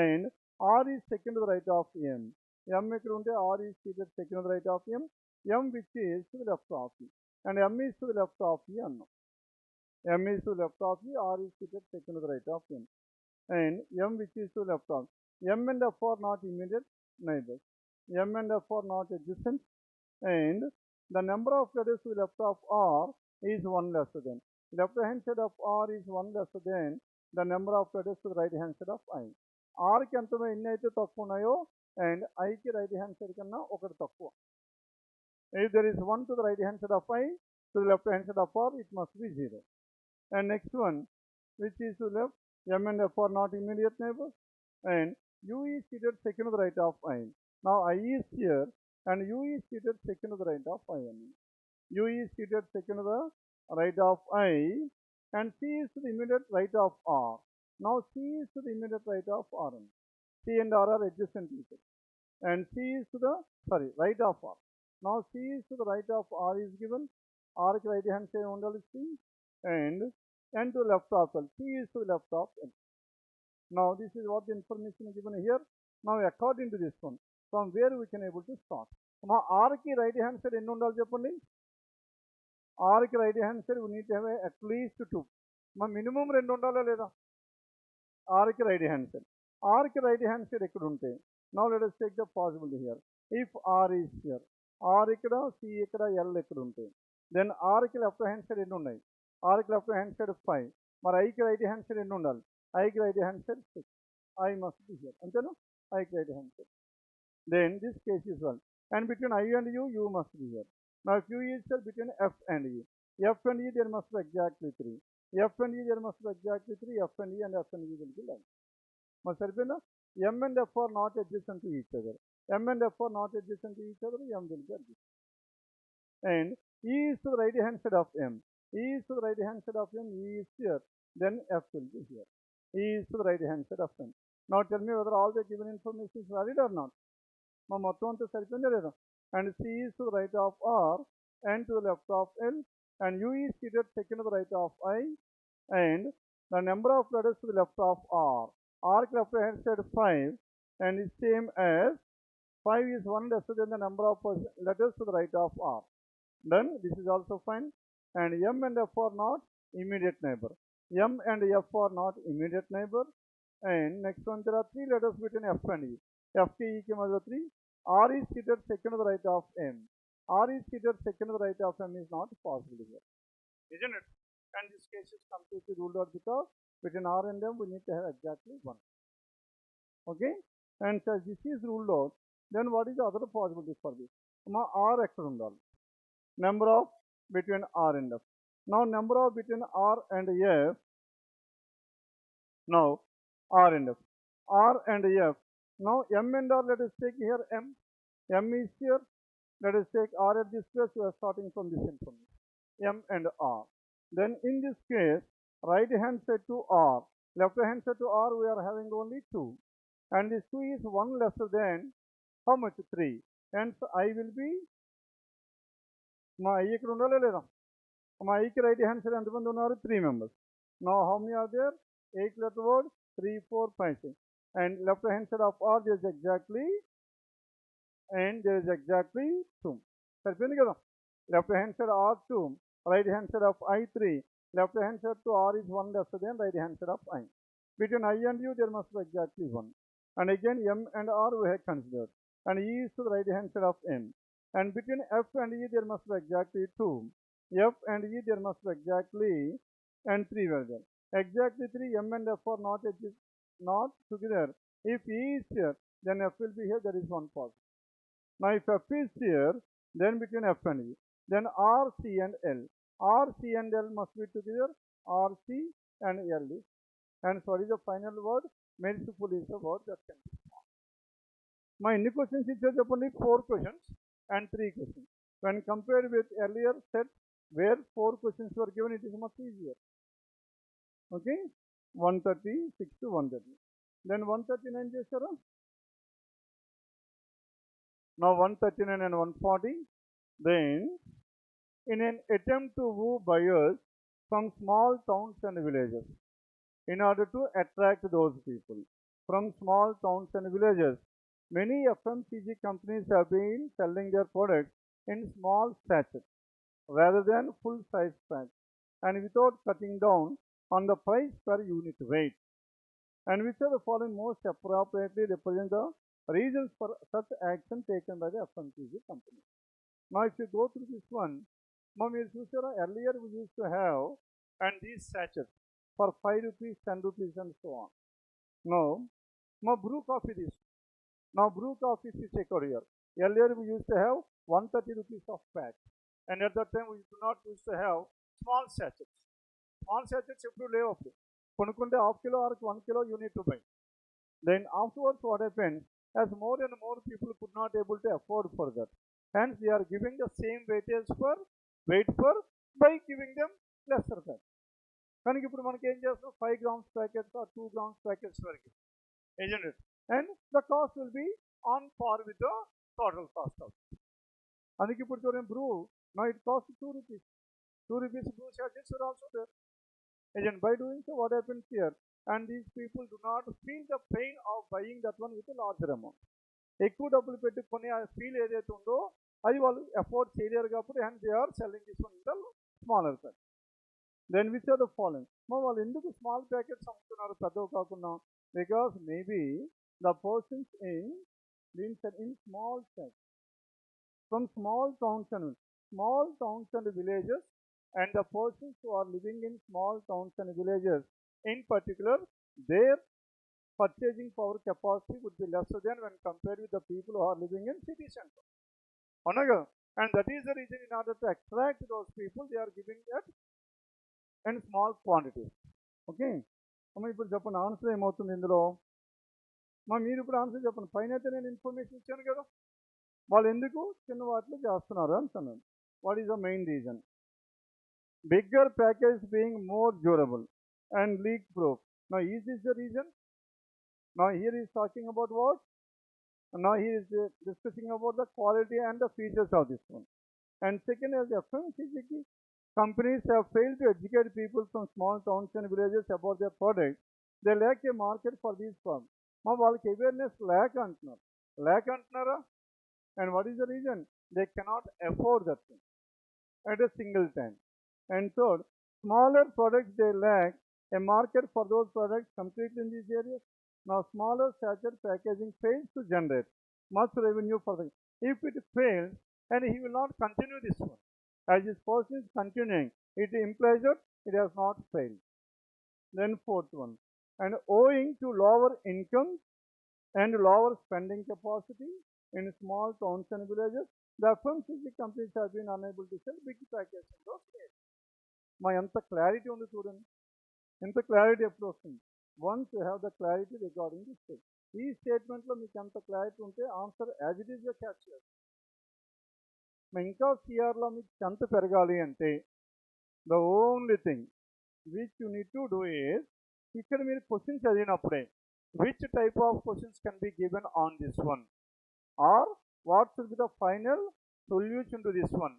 And R is second to the right of M. M ikkada unte R is seated second to the right of M. M which is to the left of E. And M is to the left of E annam. M is to the left of E, R is seated second to the right of M. And M which is to the left of M and F are not immediate neighbors. M and F are not adjacent. And the number of letters to the left of R is 1 lesser than. Left hand side of R is 1 lesser than the number of letters to the right hand side of I. R ki antame inni aithe takkuva unnayo and I ki right hand side kanna okati takkuva. If there is 1 to the right hand side of I, to the left hand side of R, it must be 0. And next one, which is to left, M and F are not immediate neighbors, and U is seated second to the right of I. Now I is here, and U is seated second to the right of I. U is seated second to the right of I, and C is to the immediate right of R. Now C is to the immediate right of R. C and R are adjacent to each other, and C is to the right of R. Now C is to the right of R is given. R right hand side only C, and N to the left of L. C is to the left of L. Now this is what the information given here. Now according to this one, from where we can able to start. Now R ki right hand side ఎన్ని ఉండాలి చెప్పండి? R కి right hand side we need to have at least 2. Minimum 2 ఉండాలా లేదా? R కి right hand side. R కి right hand side ఎక్కడ ఉంటే, now let us take the possibility here. If R is here, R ఇక్కడ, C ఇక్కడ, L ఎక్కడ ఉంటే, then R కి లెఫ్ట్ హ్యాండ్ సైడ్ ఎన్ని ఉన్నాయి? R కి లెఫ్ట్ హ్యాండ్ సైడ్ 5. మరి I కి రైట్ హ్యాండ్ సైడ్ ఎన్ని ఉండాలి? I కి right hand side 6. I must be here. అంతేనా? I కి right hand side. Then this case is 1. And between I and U, U must be here. Now if U is here between F and E. F and E there must be exactly 3. F and E there must be exactly 3. F and E will be line. Now సరిపోయిందా? M and F are not adjacent to each other. M and F are not adjacent to each other. M will be adjacent. And E is to the right hand side of M. E is to the right hand side of M. E is here. Then F will be here. E is to the right hand side of M. Now tell me whether all the given information is valid or not. మొత్తం అంతా సరిపోయిందా లేదా? And C is to the right of R and to the left of L, and U is seated second to the right of I, and the number of letters to the left of R. R left hand side 5, and is same as 5 is 1 lesser than the number of letters to the right of R. Then this is also fine. And M and F are not immediate neighbor. M and F are not immediate neighbor. And next one, there are 3 letters between F and E. F K E के मध्य 3. R is seated second to the right of M. R is seated second to the right of M is not possible here, isn't it? And this case is completely ruled out because between R and M we need to have exactly 1. Okay? And since this is ruled out, then what is the other possibility for this? R ఎక్కడ ఉండాలి? Number of between R and F. Now number of between R and F. Now R and F. R and F. Now M and R, let us take here M. M is here. Let us take R at this place. We are starting from this information. M and R. Then in this case, right hand side to R, left hand side to R, we are having only 2. And this 2 is 1 lesser than how much? 3. Hence I will be, మా I ఇక్కడ ఉండాలి లేదా? మా I కి right hand side ఎంతమంది ఉన్నారు? 3 members. Now how many are there? 8 letter word, 3, 4, 5, 6. And left hand side of R there is exactly 2. సరిపోయింది కదా? Left hand side R 2, right hand side of I 3. Left hand side to R is 1 lesser than right hand side of I. Between I and U there must be exactly 1. And again M and R we have considered. And E is to the right hand side of M. And between F and E there must be exactly 2. F and E there must be exactly, and 3 were there. Exactly 3. M and F are not together. If E is here, then F will be here. There is 1 possible. Now if F is here, then between F and E, then R, C and L. R, C and L must be together. R, C and L is. And what is the final word? Merciful is the word that can be found. My any questions is just only 4 questions and 3 questions. When compared with earlier set where 4 questions were given, it is much easier. Okay? 136 to 130. Then 139 చేశారా? Now 139 and 140. Then in an attempt to woo buyers from small towns and villages, in order to attract those people from small towns and villages, many FMCG companies have been selling their products in small sachets rather than full-size packs, and without cutting down on the price per unit weight. And which of the following most appropriately represent the reasons for such action taken by the FMCG company? Now if you go through this one, earlier we used to have and these sachets for 5 rupees, 10 rupees and so on. Now brew coffee this. Now brew coffee if you check out here. Earlier we used to have 130 rupees of pack, and at that time we do not used to have small sachets. Small sachets ఎప్పుడు లేవు అప్పుడు. కొనుక్కుంటే half kilo or 1 kilo you need to buy. Then afterwards what happens, as more and more people could not able to afford for that, hence they are giving the same weightage for weight for by giving them lesser fat. కనుక ఇప్పుడు మనకి ఏం చేస్తాం, 5 grams packets or 2 grams packets వరకు, isn't it? And the cost will be on par with the total cost of it. అందుకే ఇప్పుడు చూడండి, brew now it costs 2 rupees. 2 rupees brew charges are also there. Again, by doing so, what happens here? And these people do not feel the pain of buying that one with a larger amount. ఎక్కువ డబ్బులు పెట్టుకొని ఆ feel ఏదైతే ఉందో అది వాళ్ళు afford చేయలేరు కాబట్టి, and they are selling this one in the smaller packet. Then which are the following, వాళ్ళు ఎందుకు స్మాల్ ప్యాకెట్స్ అమ్ముతున్నారు పెద్దవి కాకుండా? Because maybe the persons in small packet from small towns and villages, and the persons who are living in small towns and villages in particular, their purchasing power capacity would be lesser than when compared with the people who are living in city center. And that is the reason, in order to attract those people, they are giving that in small quantities. Okay, ఇప్పుడు చెప్పండి answer ఏమవుతుంది ఇందులో? మీరు ఇప్పుడు answer చెప్పండి. పైన అయితే నేను ఇన్ఫర్మేషన్ ఇచ్చాను కదా, వాళ్ళు ఎందుకు చిన్న వాటిలో చేస్తున్నారు అంటున్నాను. What is the main reason? Bigger package being more durable and leak proof. Now is this the reason? Now here is talking about what? Now he is discussing about the quality and the features of this one. And second is FMCG. Companies have failed to educate people from small towns and villages about their product. They lack a market for these firms. వాళ్ళకి awareness lack అంటున్నారా? And what is the reason? They cannot afford that thing at a single time. And third, smaller products, they lack a market for those products completely in these areas. Now, smaller stature packaging fails to generate much revenue for them. If it fails, and he will not continue this one, as this person is continuing, it implies that it has not failed. Then fourth one, and owing to lower income and lower spending capacity in small towns and villages, the FMCG companies have been unable to sell big packages in those areas. ఎంత clarity ఉంది చూడండి. ఎంత clarity ఎప్పుడు వస్తుంది? Once you have the clarity regarding the state. ఈ స్టేట్మెంట్లో మీకు ఎంత క్లారిటీ ఉంటే ఆన్సర్ యాజ్ ఇట్ ఈస్గా క్యాచ్ చేయాలి. ఇంకా సిఆర్లో మీకు ఎంత పెరగాలి అంటే, the only thing which you need to do is, ఇక్కడ మీరు క్వశ్చన్ చదివినప్పుడే which type of questions can be given on this one, or what should be the final solution to this one.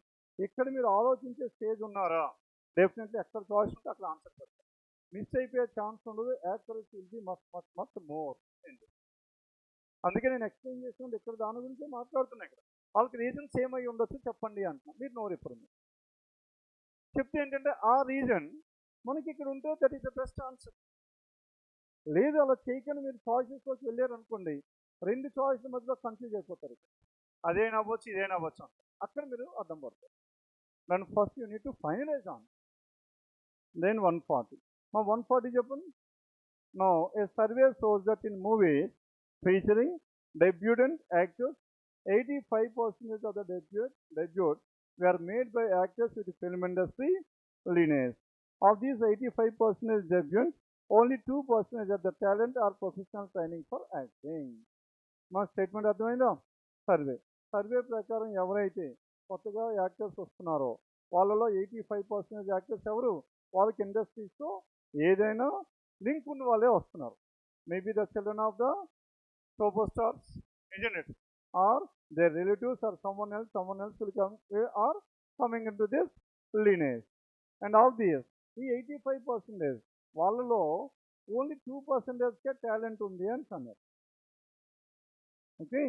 ఇక్కడ మీరు ఆలోచించే స్టేజ్ ఉన్నారా? Definitely ఎక్కడ choice ఉంటే అక్కడ ఆన్సర్ పెడతారు. మిస్ అయిపోయే ఛాన్స్ ఉండదు. Accuracy will be much more. అందుకే నేను ఎక్స్ప్లెయిన్ చేసినప్పుడు ఇక్కడ దాని గురించి మాట్లాడుతున్నా. ఇక్కడ వాళ్ళకి రీజన్స్ ఏమై ఉండొచ్చు చెప్పండి అంటున్నా. మీరు నోరు ఇప్పుడు చెప్తే ఏంటంటే ఆ రీజన్ మనకి ఇక్కడ ఉంటే that is the best answer. లేదు అలా చేయకుండా మీరు చాయిసెస్లోకి వెళ్ళారు అనుకోండి, 2 చాయిస్ల మధ్యలో కన్ఫ్యూజ్ అయిపోతారు. అదేనా అవ్వచ్చు ఇదేనా అవ్వచ్చు అంట. అక్కడ మీరు అర్థం పడతారు. దాని first you need to finalise on. Then 140. Now 140 చెప్పండి. Now a survey shows that in movies featuring debutant actors, 85% of the debuts were made by actors with film industry lineage. Of these 85% debuts, only 2% of the talent or professional training for acting. మా statement అర్థమైందా? Survey ప్రకారం ఎవరైతే కొత్తగా actors వస్తున్నారో వాళ్ళలో 85% actors ఎవరు? వాళ్ళకి ఇండస్ట్రీస్తో ఏదైనా లింక్ ఉన్న వాళ్ళే వస్తున్నారు. Maybe the children of the super stars, isn't it? Or their relatives or someone else will come or coming into this lineage. And of these, ఈ 85% వాళ్ళలో ఓన్లీ 2%కే టాలెంట్ ఉంది అని అన్నారు. Okay,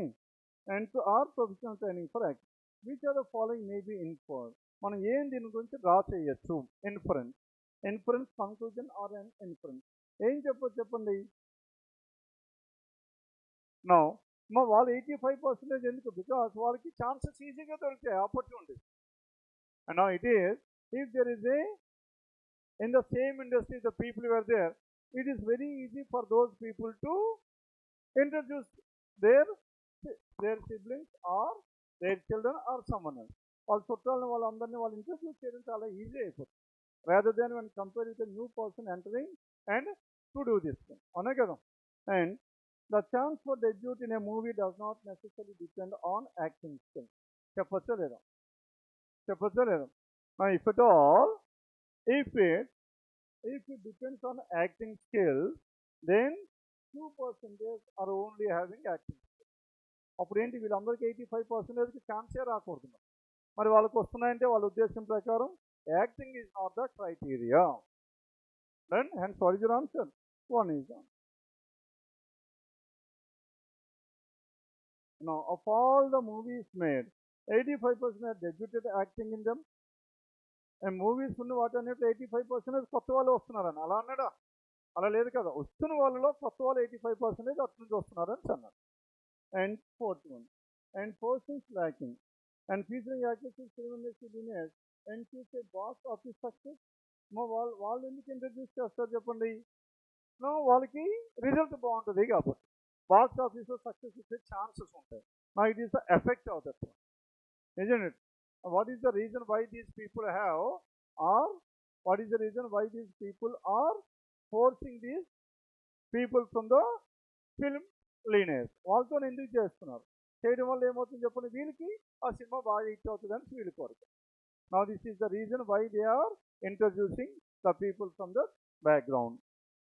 and to or professional training for acting. Which are the following may be inferred. మనం ఏం దీని గురించి draw చేయొచ్చు? Inference conclusion or an inference. ఏం చెప్పండి. నో వాళ్ళు 85% ఎందుకు? బికాస్ వాళ్ళకి ఛాన్సెస్ ఈజీగా దొరుకుతాయి, opportunities. And now it is, if there is a in the same industry the people were there, it is very easy for those people to introduce their siblings or their children or someone else. వాళ్ళ చుట్టాలను వాళ్ళందరినీ వాళ్ళు introduce చేయడం చాలా easy అయిపోతుంది. Rather than when compared with a new person entering and to do this thing. అవునా కదా? And the chance for debut in a movie does not necessarily depend on acting skills. చెప్పొచ్చా లేదా? చెప్పొచ్చా లేదా? If at all, if it depends on acting skills, then 2% are only having acting skills. అప్పుడు ఏంటి, వీళ్ళందరికీ 85%కి ఛాన్సే రాకూడదు. మరి వాళ్ళకి వస్తున్నాయంటే వాళ్ళ ఉద్దేశం ప్రకారం acting is not the criteria. Then hence what is your answer? 1 is on. Now of all the movies made, 85% have debuted acting in them. And movies ఉన్న వాటి అన్నిట్లో 85% కొత్త వాళ్ళు వస్తున్నారని అలా అన్నాడా? అలా లేదు కదా, వస్తున్న వాళ్ళలో కొత్త వాళ్ళు 85% అటు నుంచి వస్తున్నారని అన్నాడు. And fourth one, and persons lacking and featuring actors in film industry lineage and choose a box office success. వాళ్ళు ఎందుకు ఇంట్రడ్యూస్ చేస్తారు చెప్పండి? వాళ్ళకి రిజల్ట్ బాగుంటుంది కాబట్టి బాక్స్ ఆఫీస్లో సక్సెస్ ఇచ్చే ఛాన్సెస్ ఉంటాయి. Now it is the effect of that one, isn't it? What is the reason why these people have, or what is the reason why these people are forcing these people from the film lineage? వాళ్ళతో ఎందుకు చేస్తున్నారు? చేయడం వల్ల ఏమవుతుంది చెప్పండి, వీళ్ళకి ఆ cinema బాగా హిట్ అవుతుందని వీళ్ళ కోరిక. Now this is the reason why they are introducing the people from the background.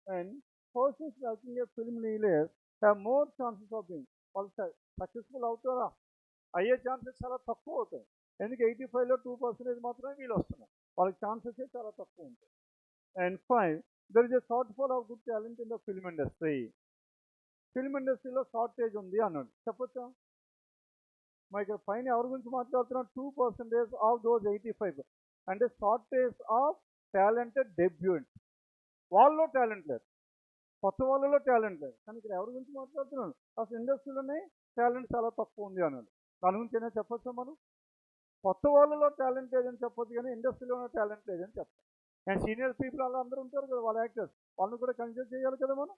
And persons lacking a film lineage have more chances of being, వాళ్ళు సక్సెస్ఫుల్ అవుతారా? అయ్యే ఛాన్సెస్ చాలా తక్కువ అవుతాయి. ఎందుకు 85లో 2% మాత్రమే వీళ్ళు వస్తున్నారు, వాళ్ళకి ఛాన్సెస్ చాలా తక్కువ ఉంటాయి. And 5, there is a shortfall of good talent in the film industry. Film ఇండస్ట్రీలో షార్టేజ్ ఉంది అన్నాడు, చెప్పొచ్చా? మరి ఇక్కడ పైన ఎవరి గురించి మాట్లాడుతున్నాం? 2% ఆఫ్ దోస్ 85, అంటే షార్టేజ్ ఆఫ్ టాలెంటెడ్ డెబ్యూట్. వాళ్ళలో టాలెంట్ లేదు, కొత్త వాళ్ళలో టాలెంట్ లేదు. కానీ ఇక్కడ ఎవరి గురించి మాట్లాడుతున్నాను? అసలు ఇండస్ట్రీలోనే టాలెంట్ చాలా తక్కువ ఉంది అన్నాడు. దాని గురించి ఏమైనా చెప్పొచ్చా మనం? కొత్త వాళ్ళలో టాలెంట్ లేదని చెప్పొచ్చు, కానీ ఇండస్ట్రీలోనే టాలెంట్ లేదని చెప్తాం. అండ్ సీనియర్ పీపుల్ అలా అందరూ ఉంటారు కదా, వాళ్ళ యాక్టర్స్, వాళ్ళని కూడా కన్సిడర్ చేయాలి కదా మనం,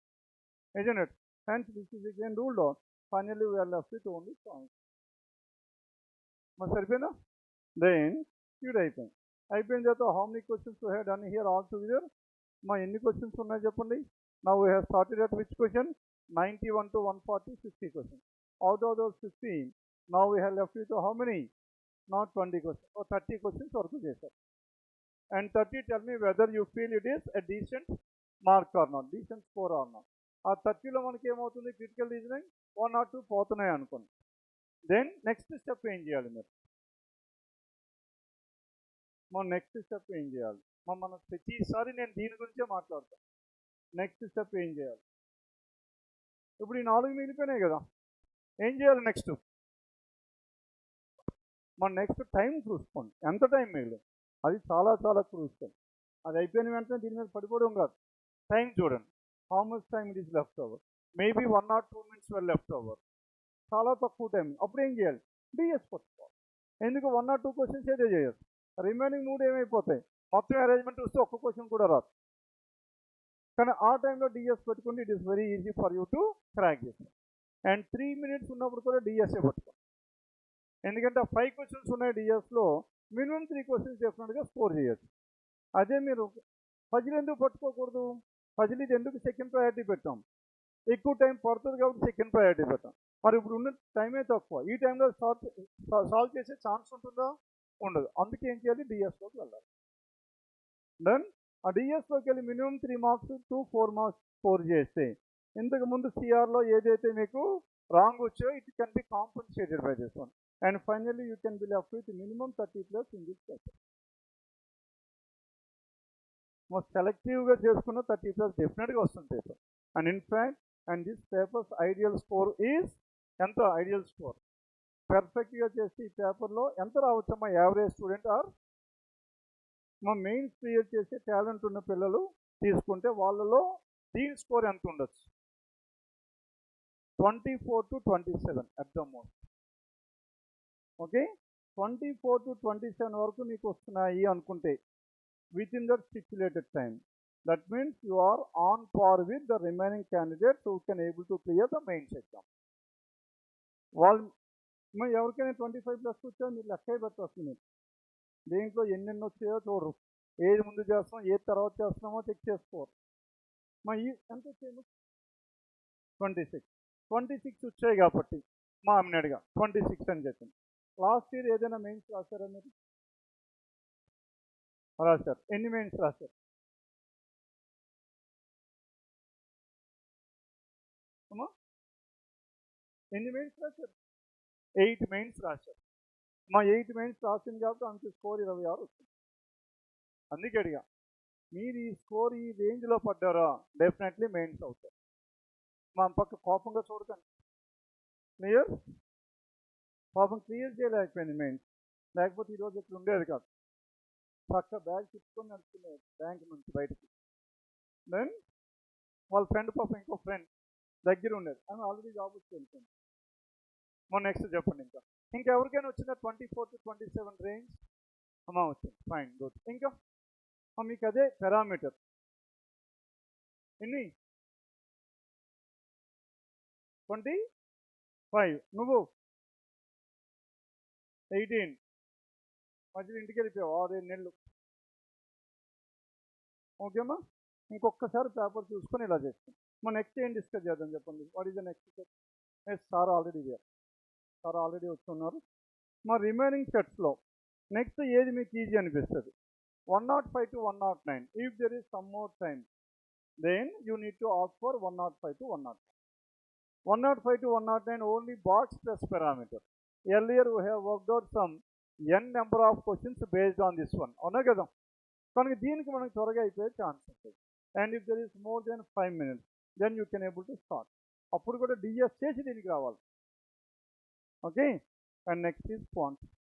isn't it? Hence this is again ruled out. Finally we are left with only songs. మరి సరిపోయిందా? దెన్ ఇది అయిపోయింది. అయిపోయిన తర్వాత how many questions we have done here all together? మా ఎన్ని క్వశ్చన్స్ ఉన్నాయి చెప్పండి? Now we have started at which question? 91 to 140, 50 questions. Out of those 50, now we have left with how many? Not 20 questions, 30 questions వరకు చేశారు. And 30 tell me whether you feel it is a decent mark or not, decent score or not. ఆ 30లో మనకి ఏమవుతుంది? Critical reasoning 1 or 2 పోతున్నాయి అనుకోండి. Then next step ఏం చేయాలి మీరు? మన నెక్స్ట్ స్టెప్ ఏం చేయాలి? మన ప్రతిసారి నేను దీని గురించే మాట్లాడతాను. నెక్స్ట్ స్టెప్ ఏం చేయాలి? ఇప్పుడు ఈ 4 మిగిలిపోయినాయి కదా, ఏం చేయాలి నెక్స్ట్? మన నెక్స్ట్ టైం చూసుకోండి, ఎంత టైం మిగిలింది. అది చాలా చాలా క్రూషియల్. అది అయిపోయిన వెంటనే దీని మీద పడిపోవడం కాదు, టైం చూడండి. How much time it is left over? Maybe 1 or 2 minutes were left over, చాలా తక్కువ టైం. అప్పుడు ఏం చేయాలి? డిఎస్ పట్టుకోవాలి. ఎందుకు 1 or 2 క్వశ్చన్స్ అయితే చేయొచ్చు, రిమైనింగ్ 3 ఏమైపోతాయి? మొత్తం అరేంజ్మెంట్ వస్తే ఒక్క క్వశ్చన్ కూడా రాదు. కానీ ఆ టైంలో డిఎస్ పెట్టుకుంటే it is very easy for you to crack this. And 3 minutes ఉన్నప్పుడు కూడా డిఎస్ఏ పట్టుకోండి, ఎందుకంటే 5 క్వశ్చన్స్ ఉన్నాయి డిఎస్లో, మినిమం 3 క్వశ్చన్స్ డెఫినెట్గా స్కోర్ చేయొచ్చు. అదే మీరు పజిల్ ఎందుకు పట్టుకోకూడదు? పజిల్ ఇది ఎందుకు సెకండ్ ప్రయారిటీ పెట్టాం? ఎక్కువ టైం పడుతుంది కాబట్టి సెకండ్ ప్రయారిటీ పెట్టాం. మరి ఇప్పుడు ఉన్న టైమే తక్కువ, ఈ టైంలో సాల్వ్ చేసే ఛాన్స్ ఉంటుందా? ఉండదు. అందుకే ఏం చేయాలి? డిఎస్లోకి వెళ్ళాలి. దెన్ ఆ డిఎస్లోకి వెళ్ళి minimum 3 marks to 4 marks score చేస్తే, ఇంతకుముందు సిఆర్లో ఏదైతే మీకు రాంగ్ వచ్చో it can be compensated by this one. And finally you can be left with minimum 30+ in this paper. Most selectively చేసుకున్న 30+ డెఫినెట్గా వస్తుంది paper. And in fact and this papers ideal score is ఎంత? Ideal score పర్ఫెక్ట్గా చేసి ఈ పేపర్లో ఎంత రావచ్చమ్మా? Average student or మా మెయిన్స్ క్లియర్ చేసే టాలెంట్ ఉన్న పిల్లలు తీసుకుంటే వాళ్ళలో దీని స్కోర్ ఎంత ఉండొచ్చు? 24 to 27 at the most. Okay, 24 to 27 వరకు మీకు వస్తున్నాయి అనుకుంటే within that stipulated time, that means you are on par with the remaining candidates who can able to clear the mains exam. వాళ్ళు ఎవరికైనా 25+ వచ్చాయో మీరు లెక్క పెట్టొస్తుంది. దేంట్లో ఎన్నెన్ని వచ్చాయో చూడరు, ఏది ముందు చేస్తున్నాం ఏది తర్వాత చేస్తున్నామో చెక్ చేసుకోరు. మా ఈ ఎంత వచ్చాయి 26 వచ్చాయి కాబట్టి మా ఆమెను అడిగా 26 అని చెప్పింది. లాస్ట్ ఇయర్ ఏదైనా మెయిన్స్ రాశారా మీరు? రాశారు. ఎన్ని మెయిన్స్ రాశారు అమ్మా? ఎన్ని మెయిన్స్ రాశారు? 8 మెయిన్స్ రాశారు. మా 8 మెయిన్స్ రాసింది కాబట్టి అంత స్కోర్ 26 వచ్చింది. అందుకే అడిగా, మీరు ఈ స్కోర్ ఈ రేంజ్లో పడ్డారా డెఫినెట్లీ మెయిన్స్ అవుతారు. మా పక్క కోపంగా చూడకండి. క్లియర్? పాపం క్లియర్ చేయలేకపోయింది మెయిన్స్, లేకపోతే ఈరోజు ఇక్కడ ఉండేది కాదు. పక్క బ్యాగ్ తిప్పుకొని నడుచుకునేది బ్యాంక్ నుంచి బయటికి. దెన్ వాళ్ళ ఫ్రెండ్ పాపం ఇంకో ఫ్రెండ్ దగ్గర ఉండేది, ఆమె ఆల్రెడీ జాబ్ వచ్చి వెళ్ళిపోయింది. మొన్న నెక్స్ట్ చెప్పండి. ఇంకా ఎవరికైనా వచ్చిందా 24 to 27 రేంజ్? అమ్మా వచ్చింది, ఫైన్, గుడ్. ఇంకా మీకు అదే పారామీటర్ ఎన్ని? 25. నువ్వు 18. మధ్యలో ఇంటికి వెళ్ళిపోయావు 6-7 నెలలు. ఓకేమ్మా? ఇంకొకసారి పేపర్ చూసుకొని ఇలా చేస్తాం. మనం నెక్స్ట్ ఏం డిస్కస్ చేద్దాం చెప్పండి. What is the next? Yes sir already where, sir already వస్తున్నారు. మా రిమైనింగ్ సెట్స్లో నెక్స్ట్ ఏది మీకు ఈజీ అనిపిస్తుంది? 105 to 109. If there is some more time then you need to opt for 105 to 109. 105 to 109 only box stress parameter. Earlier we have worked out some n number of questions based on this one. అవునా కదా? కనుక దీనికి మనకు త్వరగా అయిపోయే chance ఉంటుంది. And if there is more then 5 minutes then you can able to start. అప్పుడు కూడా డిఎస్ చేసి దీనికి రావాలి. Okay? And next is quantity.